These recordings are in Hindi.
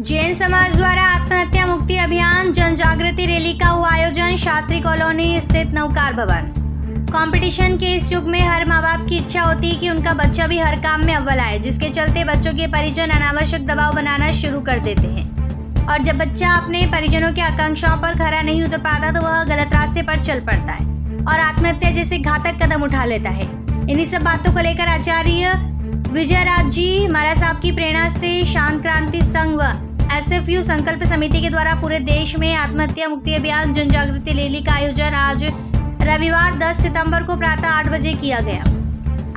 जैन समाज द्वारा आत्महत्या मुक्ति अभियान जन जागृति रैली का हुआ आयोजन शास्त्री कॉलोनी स्थित नवकार भवन। कंपटीशन के इस युग में हर माँ बाप की इच्छा होती है कि उनका बच्चा भी हर काम में अव्वल आए, जिसके चलते बच्चों के परिजन अनावश्यक दबाव बनाना शुरू कर देते हैं और जब बच्चा अपने परिजनों की आकांक्षाओं पर खरा नहीं उतर पाता तो वह गलत रास्ते पर चल पड़ता है और आत्महत्या जैसे घातक कदम उठा लेता है। इन्हीं सब बातों को लेकर आचार्य विजयराज जी महाराज साहब की प्रेरणा से शांत क्रांति संघ व SFU संकल्प समिति के द्वारा पूरे देश में आत्महत्या मुक्ति अभियान जन जागृति रैली का आयोजन आज रविवार 10 सितंबर को प्रातः 8 बजे किया गया।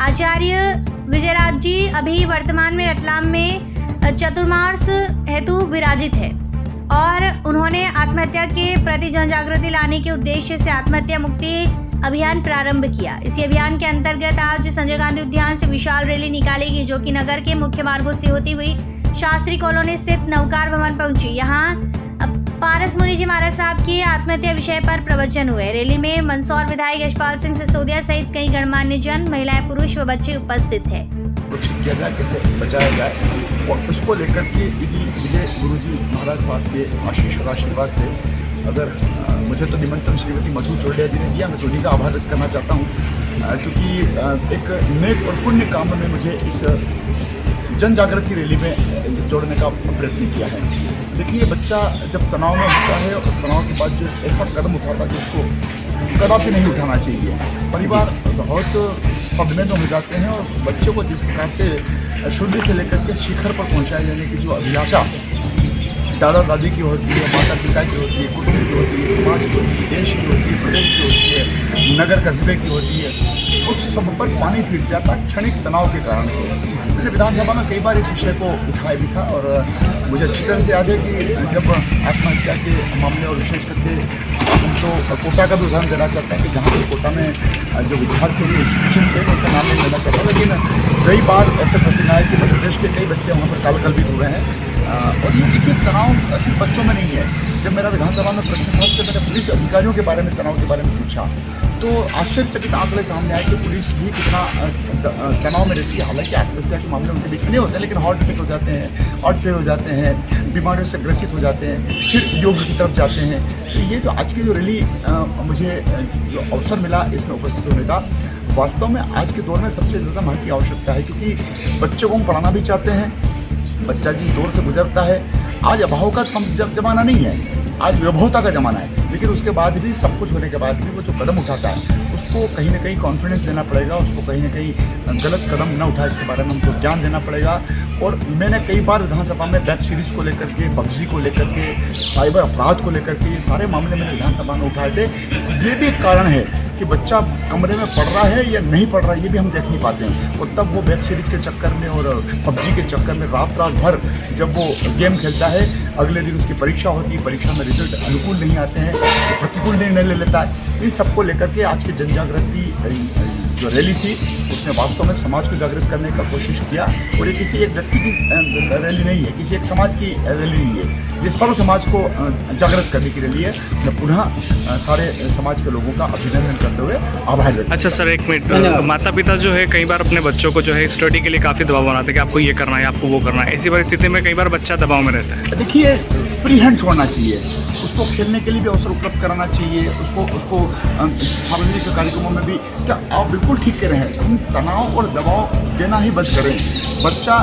आचार्य विजयराज जी अभी वर्तमान में रतलाम में चतुर्मास हेतु विराजित है और उन्होंने आत्महत्या के प्रति जन जागृति लाने के उद्देश्य से आत्महत्या मुक्ति अभियान प्रारंभ किया। इसी अभियान के अंतर्गत आज संजय गांधी उद्यान से विशाल रैली निकालेगी जो कि नगर के मुख्य मार्गों से होती हुई शास्त्री कॉलोनी स्थित नवकार भवन पहुंची। यहाँ पारस मुनि जी महाराज साहब की आत्महत्या विषय पर प्रवचन हुए। रैली में मंदसौर विधायक यशपाल सिंह सिसोदिया सहित कई गणमान्य जन, महिलाएं, पुरुष व बच्चे उपस्थित है। किया जाए, कैसे बचाया जाए और उसको लेकर के यदि मुझे गुरुजी महाराज साहब के आशीष और आशीर्वाद से अगर मुझे तो निमंत्रण श्रीमती मधु चोरडिया जी ने दिया, मैं तो उन्हीं का आभार व्यक्त करना चाहता हूँ क्योंकि एक नेक और पुण्य काम में मुझे इस जन जागृति रैली में जोड़ने का प्रयत्न किया है। देखिए, बच्चा जब तनाव में होता है और तनाव के बाद जो ऐसा कदम उठाता है जो उसको कदापि नहीं उठाना चाहिए। परिवार बहुत सदमे में हो जाते हैं और बच्चों को जिस प्रकार से शून्य से लेकर के शिखर पर पहुंचाए जाने की जो अभिलाषा दादा दादी की होती है, माता पिता की होती है, कुटुंब की होती है, समाज की होती है, देश की होती है, प्रदेश की होती है, नगर कस्बे की होती है, उस सब पर पानी फिर जाता क्षणिक तनाव के कारण से। मैंने विधानसभा में कई बार इस विषय को उठाया भी था और मुझे अच्छी तरह से याद है कि जब आत्महत्या के मामले और विशेष करके हम तो कोटा का भी उदाहरण देना चाहते हैं कि जहाँ पर कोटा में जो विद्यार्थियों की इंस्टीट्यूशन से उनका नाम नहीं लेना चाहता, लेकिन कई बार ऐसे प्रश्न आए कि मध्य प्रदेश के कई बच्चे वहाँ पर कालकल्पित हुए हैं। और ये देखिए, तनाव सिर्फ बच्चों में नहीं है। जब मेरा विधानसभा में प्रश्न था तो मैंने पुलिस अधिकारियों के बारे में तनाव के बारे में पूछा तो आश्चर्यचकित आंकड़े सामने आए कि पुलिस भी कितना तनाव में रहती है। हालांकि आत्महत्या के मामले उनके बीच नहीं होते हैं, लेकिन हार्ट अटैक हो जाते हैं, हार्ट फेल हो जाते हैं, बीमारियों से ग्रसित हो जाते हैं, फिर योग की तरफ जाते हैं। तो ये जो आज की जो रैली मुझे जो अवसर मिला इसमें उपस्थित होने का, वास्तव में आज के दौर में सबसे ज़्यादा महत्व की आवश्यकता है क्योंकि बच्चों को हम पढ़ाना भी चाहते हैं। बच्चा जिस दौर से गुजरता है, आज अभाव का जमाना नहीं है, आज विभवता का ज़माना है, लेकिन उसके बाद भी सब कुछ होने के बाद भी वो जो कदम उठाता है उसको कहीं ना कहीं कॉन्फिडेंस देना पड़ेगा, उसको कहीं ना कहीं गलत कदम न उठाए इसके बारे में हमको ज्ञान देना पड़ेगा। और मैंने कई बार विधानसभा में वेब सीरीज को लेकर के, पबजी को लेकर के, साइबर अपराध को लेकर के ये सारे मामले मैंने विधानसभा में उठाए थे। ये भी एक कारण है कि बच्चा कमरे में पढ़ रहा है या नहीं पढ़ रहा है ये भी हम देख नहीं पाते हैं और तब वो वेब सीरीज के चक्कर में और पबजी के चक्कर में रात भर जब वो गेम खेलता है, अगले दिन उसकी परीक्षा होती है, परीक्षा में रिजल्ट अनुकूल नहीं आते हैं, तो प्रतिकूल निर्णय ले लेता है। इन सबको लेकर के आज की जन जागृति जो रैली थी उसने वास्तव में समाज को जागृत करने का कोशिश किया और ये किसी एक व्यक्ति की रैली नहीं है, किसी एक समाज की रैली नहीं है, ये सर्व समाज को जागृत करने की रैली है। मैं पुनः सारे समाज के लोगों का अभिनंदन करते हुए आभार व्यक्त। अच्छा सर, एक मिनट, माता पिता जो है कई बार अपने बच्चों को जो है स्टडी के लिए काफ़ी दबाव बनाते हैं कि आपको ये करना है, आपको वो करना है। ऐसी परिस्थिति में कई बार बच्चा दबाव में रहता है। देखिए, फ्री हैंड छोड़ना चाहिए, उसको खेलने के लिए भी अवसर उपलब्ध कराना चाहिए, उसको सार्वजनिक कार्यक्रमों में भी। क्या आप बिल्कुल ठीक कह रहे हैं, हम तनाव और दबाव देना ही बंद करें। बच्चा,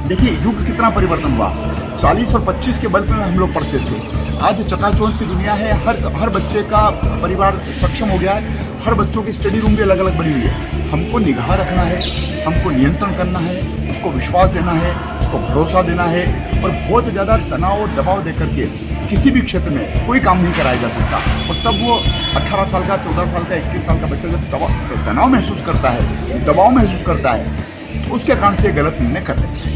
देखिए युग कितना परिवर्तन हुआ, 40 और 25 के बल पर हम लोग पढ़ते थे, आज चकाचौंध की दुनिया है। हर बच्चे का परिवार सक्षम हो गया है, हर बच्चों की स्टडी रूम भी अलग अलग बनी हुई है। हमको निगाह रखना है, हमको नियंत्रण करना है, उसको विश्वास देना है, उसको भरोसा देना है और बहुत ज़्यादा तनाव और दबाव देकर के किसी भी क्षेत्र में कोई काम नहीं कराया जा सकता। और तब वो 18 साल का, 14 साल का, 21 साल का बच्चा जब तनाव महसूस करता है, दबाव महसूस करता है, तो उसके कारण से गलत निर्णय कर लेते हैं।